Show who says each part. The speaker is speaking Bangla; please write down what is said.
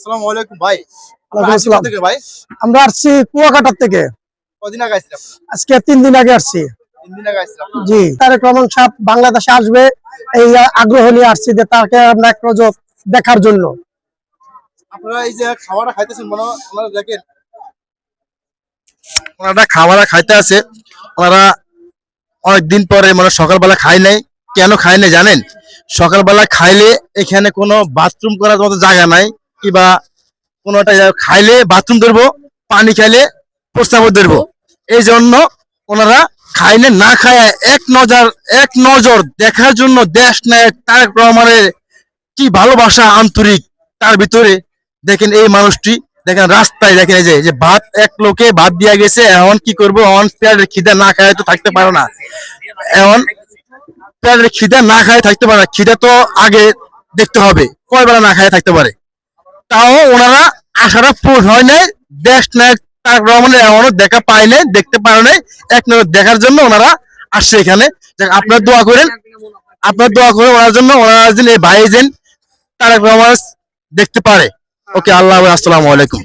Speaker 1: আসসালামু আলাইকুম ভাই।
Speaker 2: ওয়ালাইকুম আসসালাম।
Speaker 1: থেকে ভাই
Speaker 2: আমরা আসছি কুয়াকাটার থেকে।
Speaker 1: কদিন আগে আসছিলেন?
Speaker 2: আজকে 3 দিন আগে আসছি।
Speaker 1: 3 দিন আগে আসছিলেন।
Speaker 2: জি, তারেক রহমান সাহেব বাংলাদেশে আসবে এই আগ্রহ নিয়ে আসছি যে তাকে আমরা এক নজর দেখার জন্য।
Speaker 1: আপনারা এই যে খাবারটা খাইতেছেন মনে হয় আপনারা দেখেন ওনারা খাবারটা খাইতে আছে। ওনারা অনেকদিন পরে মানে সকালবেলা খায় নাই। কেন খায় নাই জানেন? সকালবেলা খাইলে এখানে কোনো বাথরুম করার মতো জায়গা নাই, কিবা কোনো একটা খাইলে বাথরুম করবো, পানি খাইলে প্রস্তাব ধরবো। এই জন্য ওনারা খাইলে না খায় এক নজর দেখার জন্য দেশ নায়ক তারেক রহমানের কি ভালোবাসা আন্তরিক তার ভিতরে। দেখেন এই মানুষটি, দেখেন রাস্তায়, দেখেন এই যে ভাত এক লোকে ভাত দিয়া গেছে, এখন কি করবো, এখন পেটের খিদা না খায় তো থাকতে পারে না। এখন পেটের খিদা না খায় থাকতে পারে না, খিদা তো আগে দেখতে হবে কয় বেলা না খায় থাকতে পারে। তাও ওনারা আশাটা পূরণ হয় নাই। দেশ নায়ক তারেক রহমানের এমনও দেখা পায় নাই, দেখতে পারে নাই। এক নজর দেখার জন্য ওনারা আসছে এখানে। আপনার দোয়া করেন, ওনার জন্য, ওনারা যেন এই ভাই যেন তারেক রহমান দেখতে পারে। ওকে, আল্লাহ, আসসালামু আলাইকুম।